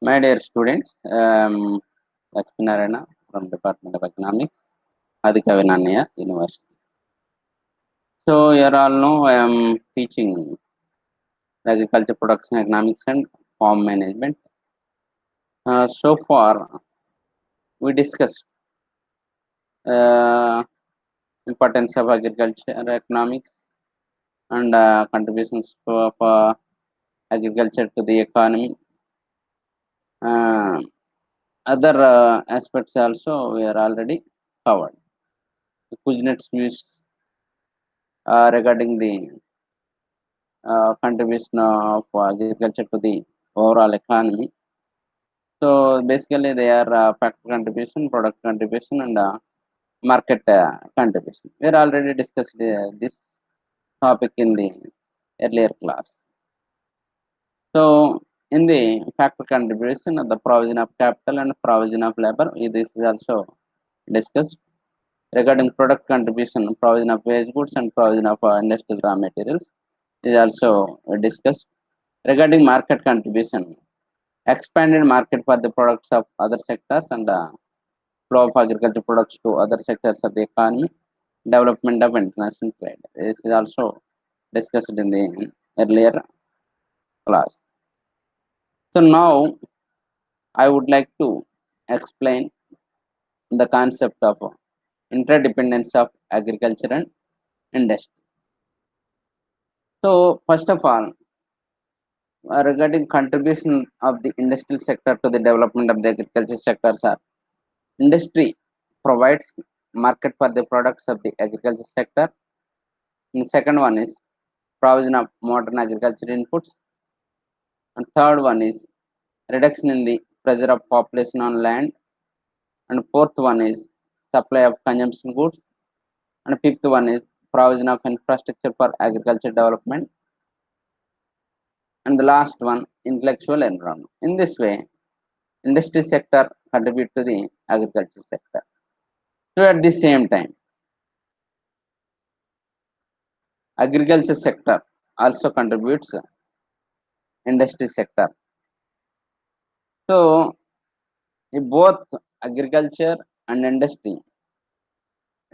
My dear students, Lakshmi Narayana from Department of Economics, Adhika Vinaya University. So, you all know I am teaching agriculture production economics and farm management. So far, we discussed uh, importance of agriculture economics and contributions of agriculture to the economy. Other aspects also we are already covered. Kuznets views regarding the contribution of agriculture to the overall economy. So basically, they are factor contribution, product contribution, and market contribution. We already discussed this topic in the earlier class. So in the factor contribution, the provision of capital and provision of labor, this is also discussed. Regarding product contribution, provision of wage goods and provision of industrial raw materials is also discussed. Regarding market contribution, expanded market for the products of other sectors and flow of agriculture products to other sectors of the economy, development of international trade. This is also discussed in the earlier class. So now I would like to explain the concept of interdependence of agriculture and industry. So first of all, regarding contribution of the industrial sector to the development of the agriculture sectors are industry provides market for the products of the agriculture sector. And the second one is provision of modern agriculture inputs. And third one is reduction in the pressure of population on land. And fourth one is supply of consumption goods. And fifth one is provision of infrastructure for agriculture development. And the last one, intellectual environment. In this way, industry sector contribute to the agriculture sector. So at the same time, agriculture sector also contributes industry sector. So both agriculture and industry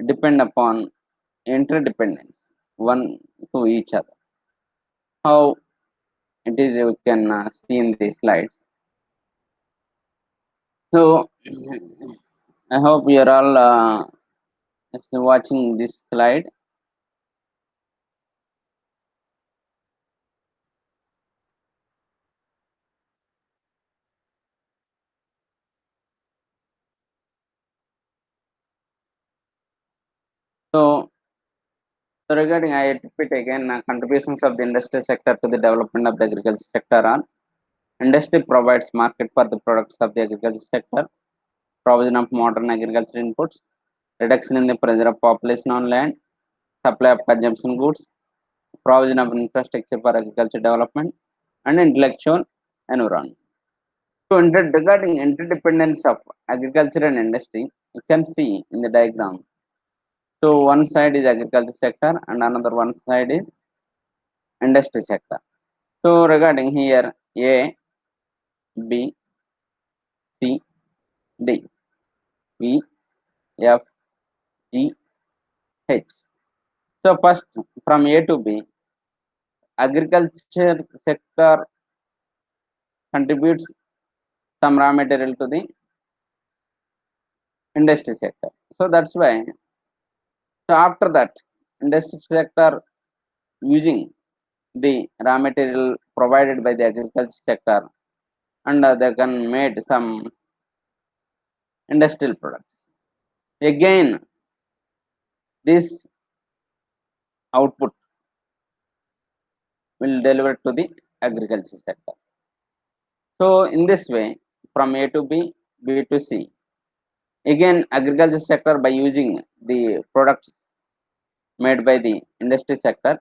depend upon interdependence one to each other. How it is you can see in the slides. So I hope you are all watching this slide. So regarding, I repeat again, contributions of the industry sector to the development of the agriculture sector are industry provides market for the products of the agriculture sector, provision of modern agriculture inputs, reduction in the pressure of population on land, supply of consumption goods, provision of infrastructure for agriculture development, and intellectual environment. So, regarding interdependence of agriculture and industry, you can see in the diagram. So, one side is agriculture sector, and another one side is industry sector. So, regarding here, A, B, C, D, E, F, G, H. So, first from A to B, agriculture sector contributes some raw material to the industry sector. So that's why. So after that, industry sector using the raw material provided by the agriculture sector, and they can make some industrial products. Again, this output will deliver to the agriculture sector. So in this way, from A to B, B to C. Again, agriculture sector by using the products made by the industry sector.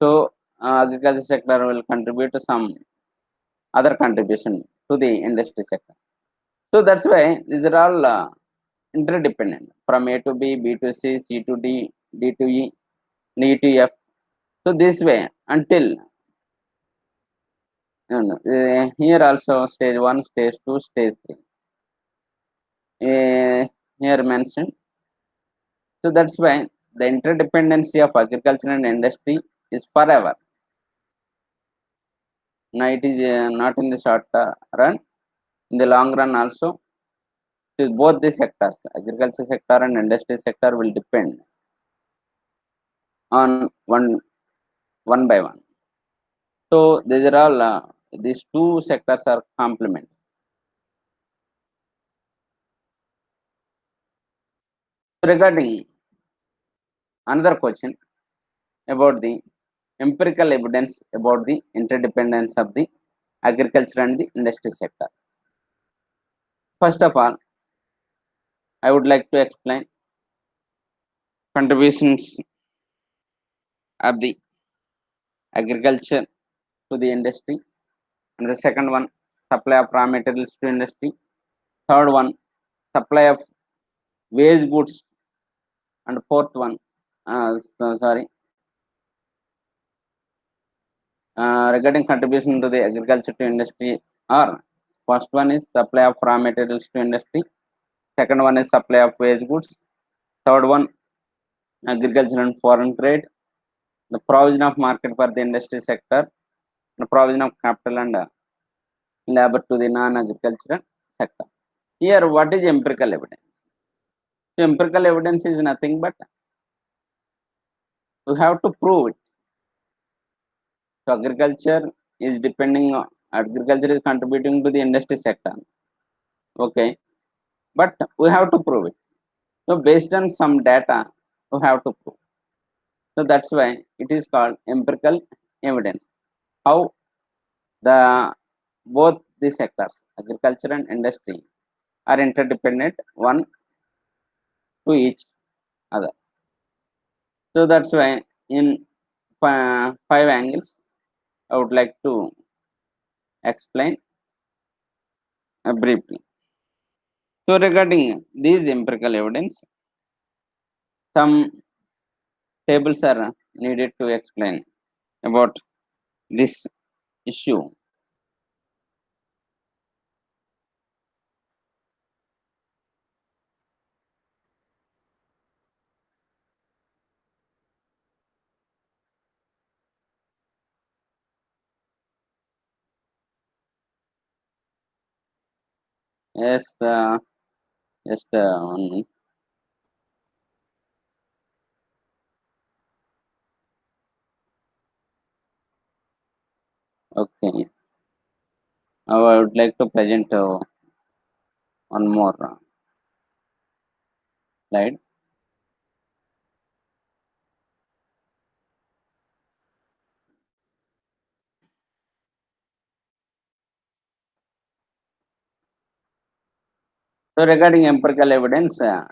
So agriculture sector will contribute to some other contribution to the industry sector. So that's why these are all interdependent from A to B, B to C, C to D, D to E, D to F. So this way until And here also stage 1, stage 2, stage 3. Here mentioned. So that's why the interdependency of agriculture and industry is forever. Now it is not in the short run, in the long run also. Both the sectors, agriculture sector and industry sector, will depend on one by one. So these are all these two sectors are complement. Regarding another question about the empirical evidence about the interdependence of the agriculture and the industry sector. First of all, I would like to explain contributions of the agriculture to the industry, and the second one, supply of raw materials to industry. Third one, supply of waste goods, and fourth one, sorry, regarding contribution to the agriculture to industry are, first one is supply of raw materials to industry, second one is supply of waste goods, third one agriculture and foreign trade, the provision of market for the industry sector, the provision of capital and labor to the non-agricultural sector. Here, what is empirical evidence? So, empirical evidence is nothing but you have to prove it. So, agriculture is contributing to the industry sector. Okay, but we have to prove it. So, based on some data, we have to prove. So, that's why it is called empirical evidence. How the both the sectors, agriculture and industry, are interdependent one to each other. So that's why in five angles, I would like to explain briefly. So regarding these empirical evidence, some tables are needed to explain about this issue. Yes, just okay. Now I would like to present one more slide. So regarding empirical evidence of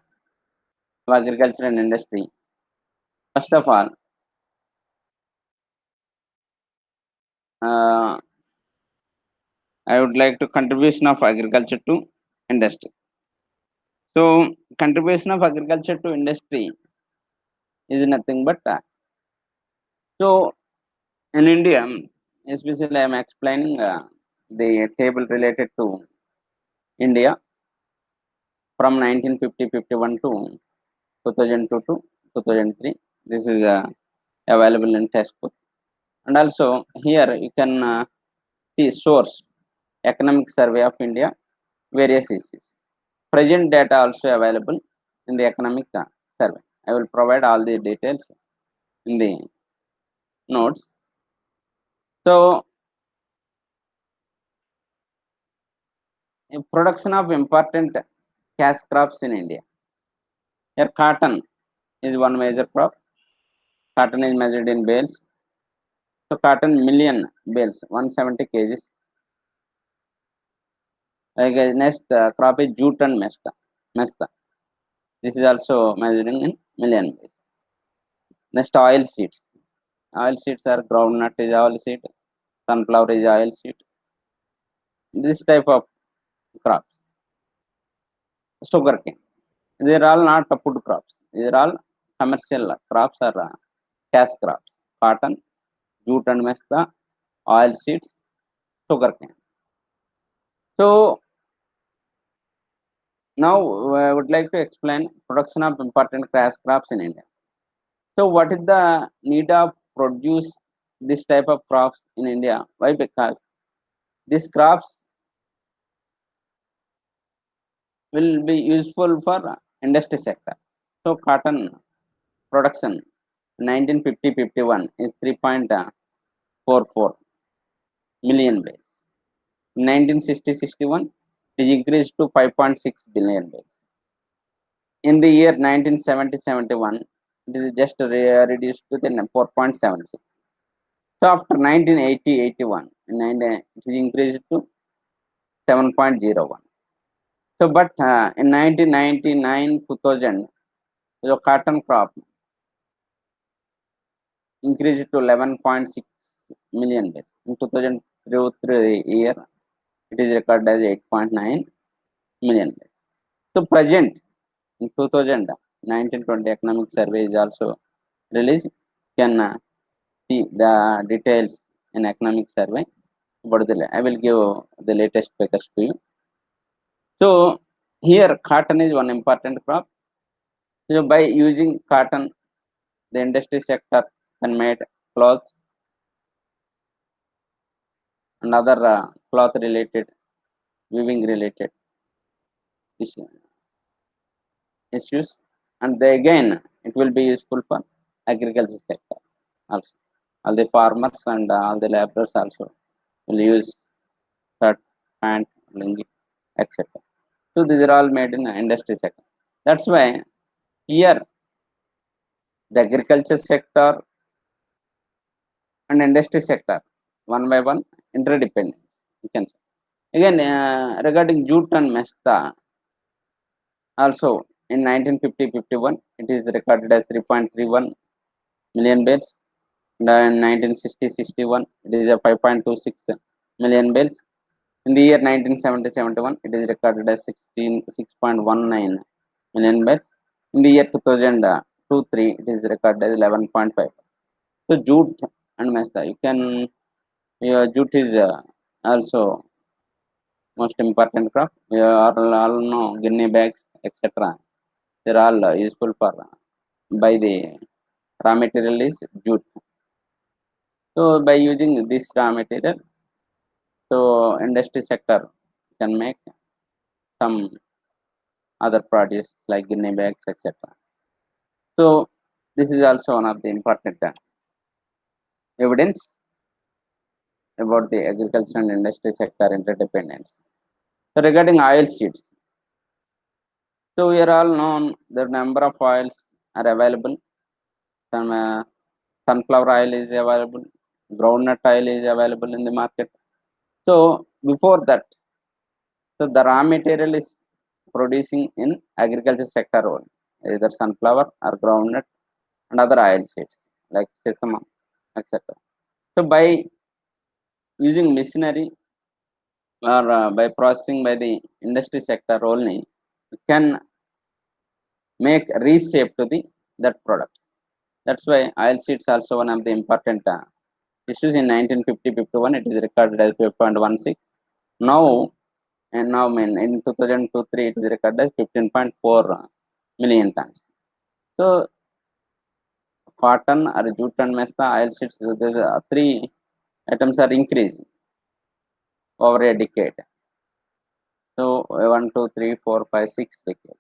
agriculture and industry, first of all, uh, I would like to contribution of agriculture to industry. So contribution of agriculture to industry is nothing but so in India, especially I am explaining the table related to India from 1950-51 to 2002 to 2003. This is available in textbook, and also here you can see source economic survey of India, various issues. Present data also available in the economic survey. I will provide all the details in the notes. So, production of important cash crops in India. Here, cotton is one major crop. Cotton is measured in bales. So, cotton million bales, 170 kgs. Next crop is jute and mesta. This is also measuring in million bales. Next, oil seeds. Oil seeds are groundnut is oil seed, sunflower is oil seed. This type of crops. Sugarcane. They are all not food crops. These are all commercial crops or cash crops. Cotton, jute and mesta, oil seeds, sugarcane. So now I would like to explain production of important cash crops in India. So what is the need of produce this type of crops in India? Why? Because these crops will be useful for industry sector. So cotton production 1950-51 is 3.44 million bales. 1960-61 it is increased to 5.6 billion bales. In the year 1970-71 it is just reduced to the 4.76. So after 1980-81 it is increased to 7.01. So but in 1999-2000 the cotton crop increased to 11.6 million bales. In 2003 year, it is recorded as 8.9 million bales. So present in 2019-20 economic survey is also released. You can see the details in economic survey. But I will give the latest figures to you. So here cotton is one important crop. So by using cotton, the industry sector can make clothes and other cloth related, weaving related issues, and they, again it will be useful for agriculture sector also. All the farmers and all the laborers also will use shirt, pant, lungi, etc. So these are all made in industry sector. That's why here the agriculture sector and industry sector one by one interdependent. You can say. Again, regarding jute and mesta, also in 1950-51, it is recorded as 3.31 million bales. And in 1960-61, it is a 5.26 million bales. In the year 1970-71, it is recorded as 6.19 million bales. In the year 2002-3, it is recorded as 11.5. So jute and mesta, you can, jute is also most important crop. You all know guinea bags, etc. They're all useful for by the raw material is jute. So by using this raw material, so industry sector can make some other produce like guinea bags, etc. So this is also one of the important evidence about the agriculture and industry sector interdependence. So regarding oil seeds, so we are all known the number of oils are available. Some sunflower oil is available, groundnut oil is available in the market. So before that, so the raw material is producing in agriculture sector only, either sunflower or groundnut and other oil seeds like sesame, etc. So by using machinery or by processing by the industry sector only, you can make reshape to the that product. That's why oil seeds also one of the important issues. In 1950-51, it is recorded as 5.16. Now and now in 2002-3, it is recorded as 15.4 million tons. So cotton or jute and mesta oil seeds, three items are increasing over a decade. So 1, 2, 3, 4, 5, 6 decades.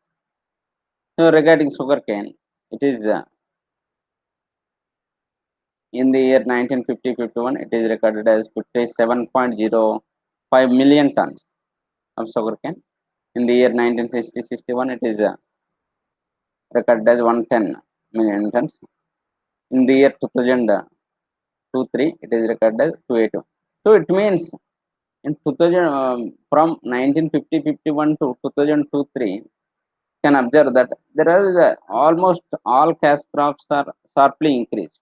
So regarding sugarcane, it is in the year 1950-51, it is recorded as 57.05 million tons of sugarcane. In the year 1960-61, it is recorded as 110 million tons. In the year 2002-3, it is recorded as 281. So it means in 2000 from 1950-51 to 2002-3, can observe that there is almost all cash crops are sharply increased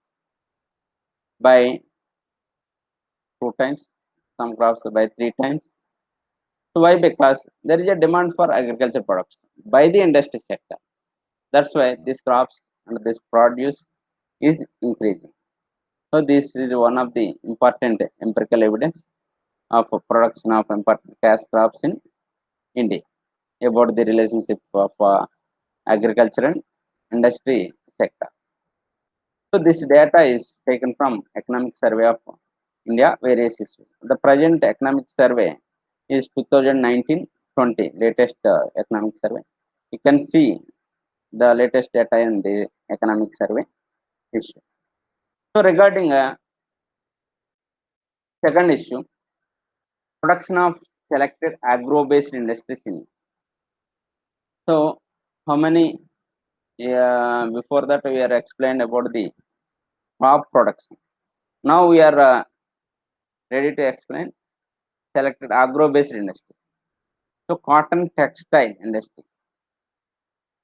by 2 times, some crops by 3 times. So why? Because there is a demand for agriculture products by the industry sector. That's why these crops and this produce is increasing. So this is one of the important empirical evidence. of production of important cash crops in India, about the relationship of agriculture and industry sector. So this data is taken from Economic Survey of India, various issues. The present economic survey is 2019-20 latest economic survey. You can see the latest data in the economic survey issue. So regarding second issue, production of selected agro-based industries in. So how many? Before that we are explained about the crop production. Now we are ready to explain selected agro-based industry. So cotton textile industry.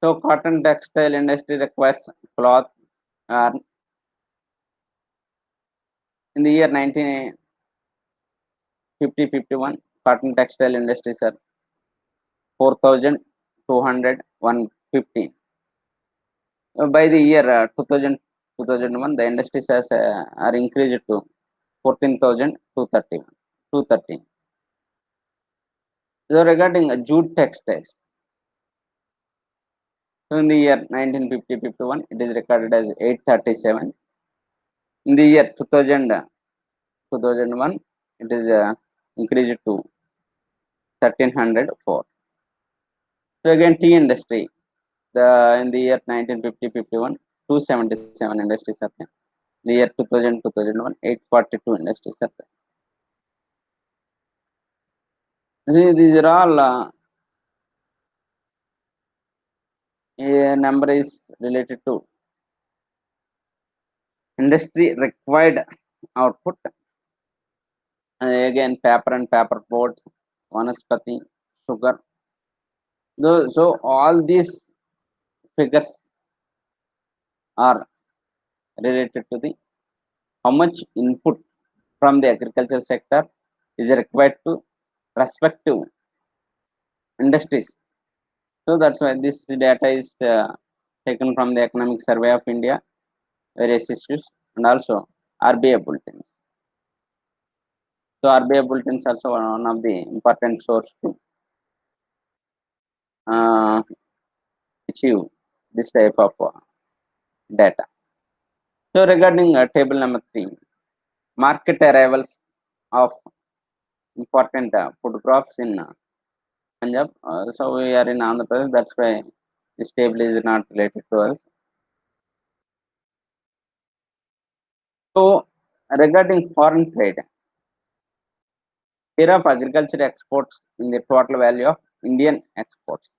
So cotton textile industry requires cloth. In the year 1950-51, cotton textile industries are 4,215. By the year 2000, 2001, the industries are increased to 14,213. So regarding jute textiles, so in the year 1950-51, it is recorded as 837. In the year 2001, it is increased to 1304. So again, tea industry, in the year 1950-51, 277 industries are there. In the year 2000-2001, 842 industries are there. See, these are all a number is related to industry required output. Again, paper and paper board, vanaspati, sugar. So all these figures are related to the how much input from the agriculture sector is required to respective industries. So that's why this data is taken from the Economic Survey of India, various issues, and also RBI bulletins. So RBI bulletins also one of the important source to uh, achieve this type of data. So regarding table number 3, market arrivals of important food crops in Punjab. So we are in Andhra Pradesh. That's why this table is not related to us. So regarding foreign trade, share of agriculture exports in the total value of Indian exports.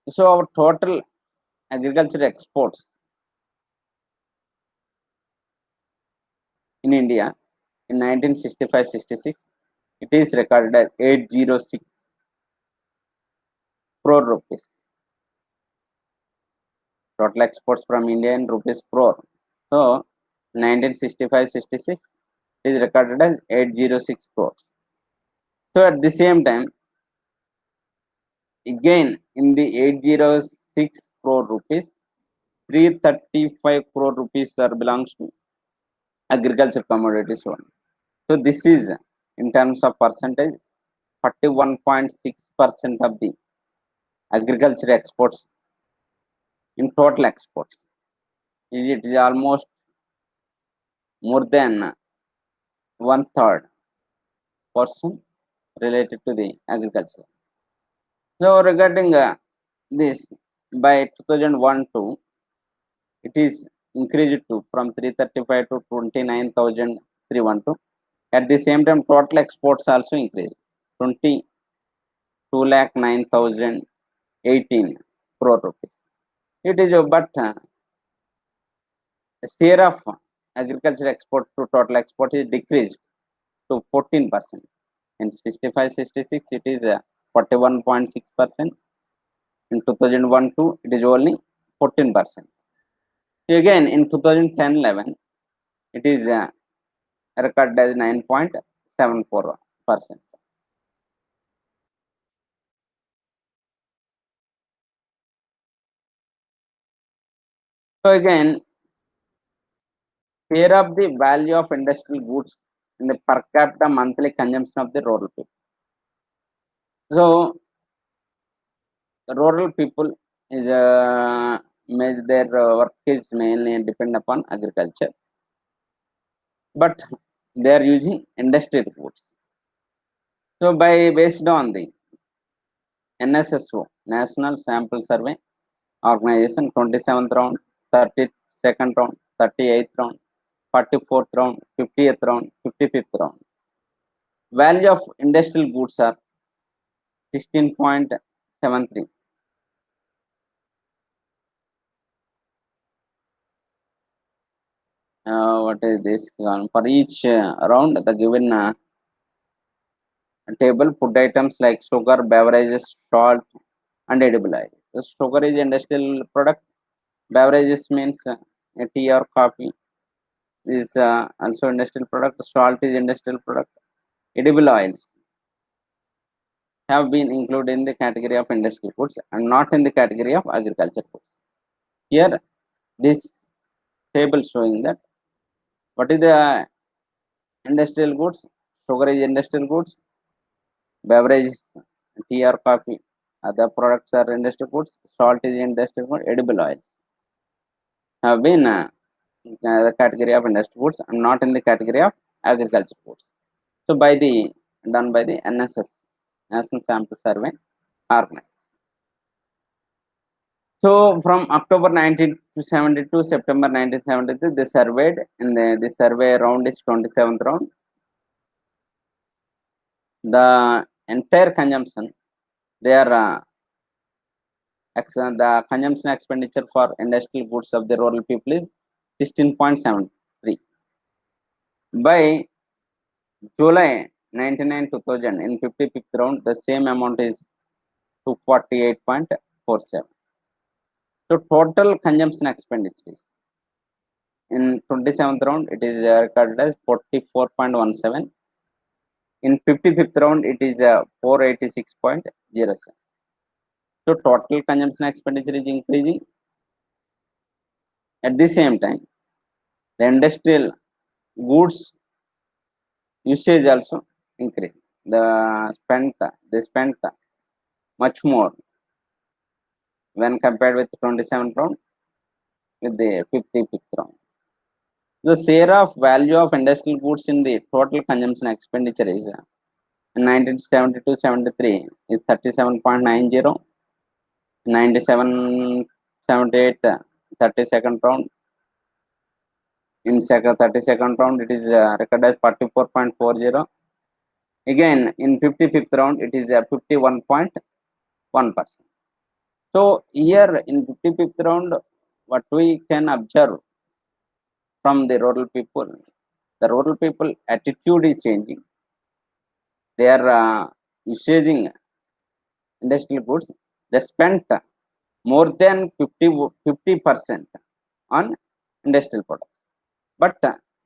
So our total agriculture exports in India in 1965-66, it is recorded as 806 crore rupees. Total exports from India in rupees crore. So 1965-66 is recorded as 806 crores. So at the same time, again in the 806 crore rupees, 335 crore rupees are belongs to agriculture commodities one. So this is in terms of percentage 41.6% of the agriculture exports in total exports. It is almost more than one third portion related to the agriculture. So regarding this, by 2001 to it is increased to from 335 to 29,312. At the same time, total exports also increased 22,09,018 crore rupees. It is but share of agriculture export to total export is decreased to 14%. In 65-66, it is 41.6%. In 2001 2, it is only 14%. Again, in 2010-11, it is recorded as 9.74%. So again, share of the value of industrial goods in the per capita monthly consumption of the rural people. So the rural people is their work is mainly depend upon agriculture, but they are using industrial goods. So based on the NSSO, National Sample Survey Organization, 27th round, 32nd round, 38th round, 44th round, 50th round, 55th round. Value of industrial goods are 16.73. What is this? For each round, the given table, food items like sugar, beverages, salt, and edible oil. The sugar is industrial product. Beverages means tea or coffee is also industrial product. Salt is industrial product. Edible oils have been included in the category of industrial goods and not in the category of agriculture goods. Here, this table showing that what is the industrial goods? Sugar is industrial goods. Beverages, tea or coffee, other products are industrial goods. Salt is industrial goods. Edible oils have been the category of industrial goods and not in the category of agriculture goods. So by the done by the NSS, National Sample Survey organized. So from October 1970 to September 1973, they surveyed in the survey round is 27th round. The entire consumption, they are the consumption expenditure for industrial goods of the rural people is 16.73. By July 99 2000, in 55th round, the same amount is 248.47. So total consumption expenditure is in 27th round, it is recorded as 44.17. In 55th round, it is 486.07. So total consumption expenditure is increasing. At the same time, the industrial goods usage also increase. They spent much more when compared with 27th round with the 55th round. The share of value of industrial goods in the total consumption expenditure is in 1972-73 is 37.90, 97-78 32nd round. In 32nd round, it is recorded as 44.40. Again, in 55th round, it is 51.1%. So here in 55th round, what we can observe from the rural people attitude is changing. They are using industrial goods. They spent more than 50% on industrial products. But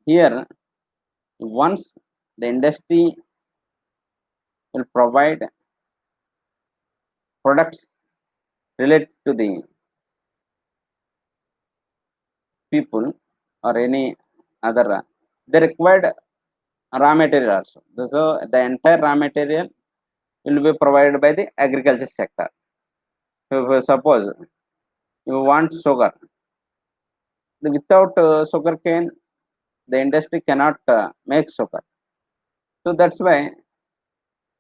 here, once the industry will provide products related to the people or any other, they required raw material also. So the entire raw material will be provided by the agriculture sector. So suppose you want sugar, without sugar cane, the industry cannot make sugar. So that's why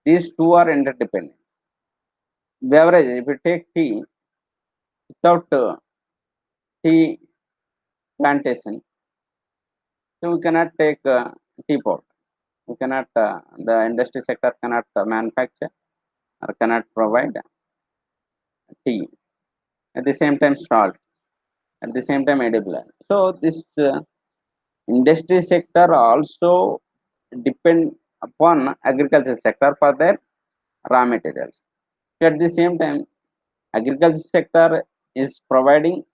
these two are interdependent. Beverage, if you take tea, without tea plantation, so we cannot take tea pot. We cannot, the industry sector cannot manufacture or cannot provide tea. At the same time, salt. At the same time, edible oil. So this industry sector also depend upon agriculture sector for their raw materials. At the same time, agriculture sector is providing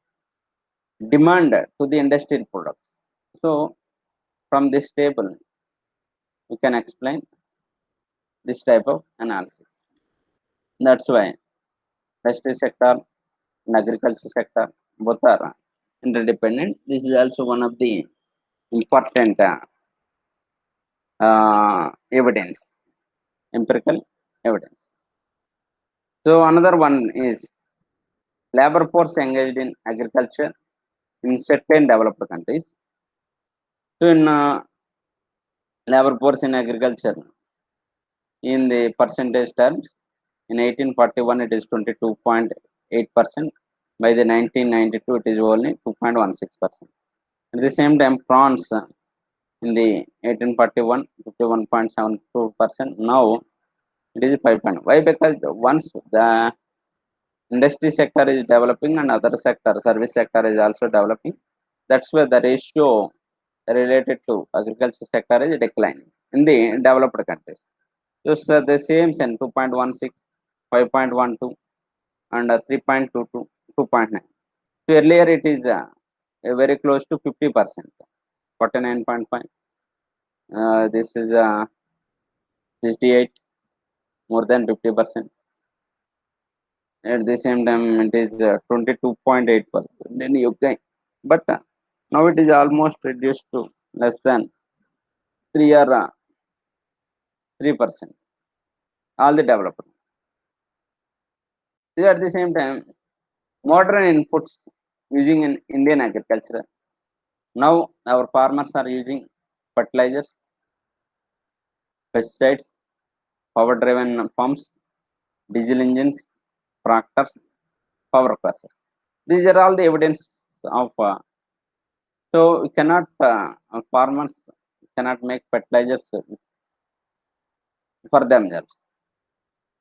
demand to the industrial products. So from this table, we can explain this type of analysis. That's why industry sector and agriculture sector both are interdependent. This is also one of the important evidence, empirical evidence. So another one is labor force engaged in agriculture in certain developed countries. So in labor force in agriculture in the percentage terms, in 1841 it is 22.8%. By the 1992 it is only 2.16%. At the same time, prawns in the 1841 51.72%. Now it is 5. Why? Because once the industry sector is developing and other sector, service sector is also developing, that's why the ratio related to agriculture sector is declining in the developed countries. So the same sen 2.16, 5.12, and 3.22, 2.9. So earlier it is very close to 50%, 49.5. This is 68, more than 50%. At the same time, it is 22.8% in UK. But now it is almost reduced to less than 3 or 3%. All the development. At the same time, modern inputs using in Indian agriculture. Now our farmers are using fertilizers, pesticides, power-driven pumps, diesel engines, tractors, power crushers. These are all the evidence of. So we cannot farmers cannot make fertilizers for themselves,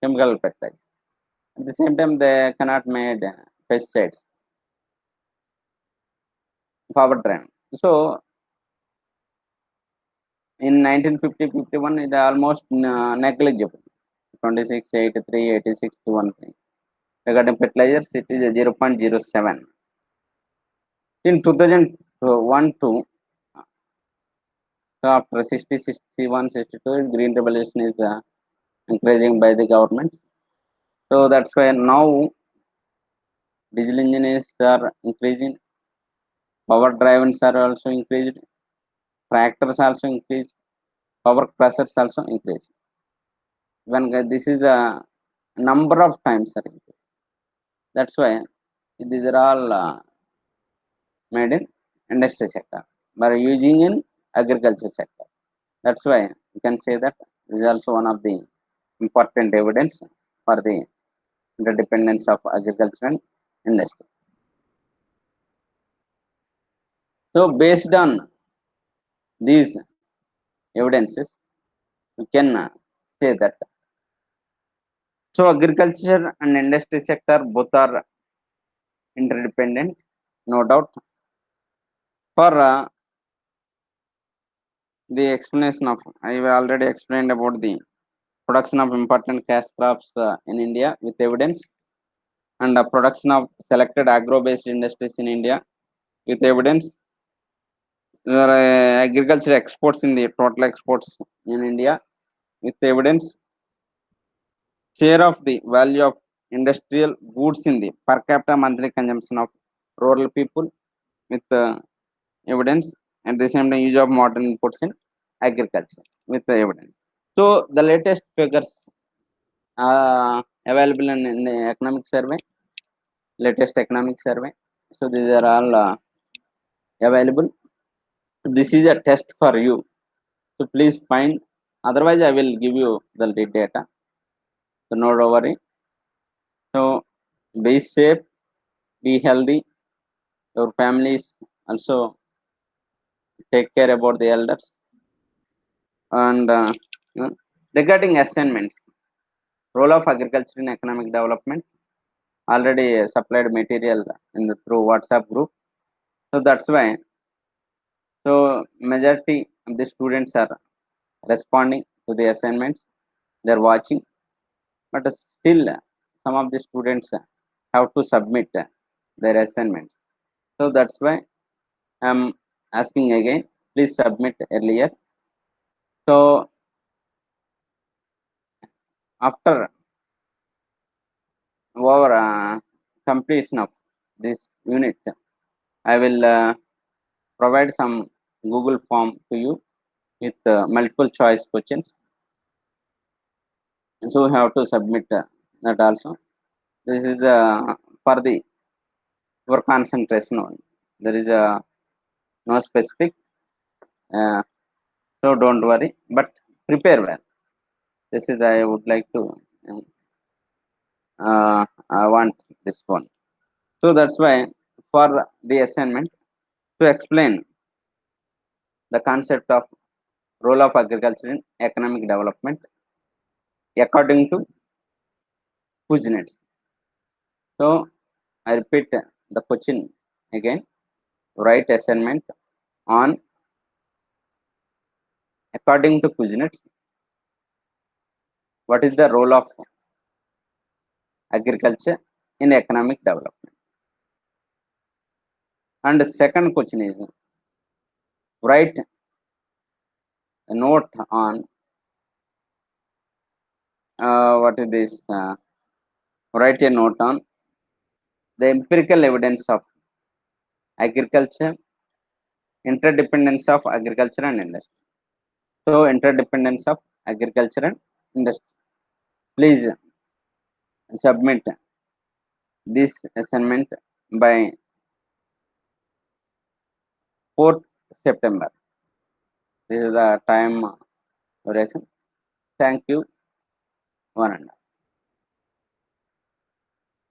chemical fertilizers. At the same time, they cannot make pesticides, power driven. So in 1950-51, it almost negligible. 26, 83, 86 to 1 thing. Regarding fertilizers, it is 0.07. In 2001 to after 60, 61, 62, green revolution is encouraging by the government. So that's why now diesel engines are increasing, power drivens are also increased, tractors also increased, power crushers also increased. When this is the number of times, that's why these are all made in industry sector, but using in agriculture sector. That's why you can say that this is also one of the important evidence for the interdependence of agriculture and industry. So based on these evidences, we can say that so agriculture and industry sector both are interdependent, no doubt. For the explanation of, I have already explained about the production of important cash crops in India with evidence, and the production of selected agro-based industries in India with evidence. Agriculture exports in the total exports in India with evidence. Share of the value of industrial goods in the per capita monthly consumption of rural people with evidence, and the same time use of modern inputs in agriculture with the evidence. So the latest figures available in the economic survey, latest economic survey. So these are all available. This is a test for you. So please find. Otherwise, I will give you the data. So no worry. So be safe, be healthy. Your families also take care about the elders. And regarding assignments, role of agriculture in economic development. Already supplied material through WhatsApp group. So that's why. So majority of the students are responding to the assignments. They're watching, but still some of the students have to submit their assignments. So that's why I'm asking again. Please submit earlier. So after our completion of this unit, I will provide some Google form to you. with multiple choice questions. So we have to submit that also. This is for the for concentration only. There is no specific, uh, so don't worry, but prepare well. This is I would like to I want this one. So that's why for the assignment to explain the concept of role of agriculture in economic development according to Kuznets. So I repeat the question again. Write assignment on according to Kuznets. What is the role of agriculture in economic development? And the second question is write a note on what is this? Write a note on the empirical evidence of agriculture, interdependence of agriculture and industry. So, interdependence of agriculture and industry. Please submit this assignment by 4th September. This is the time duration. Thank you, one and all.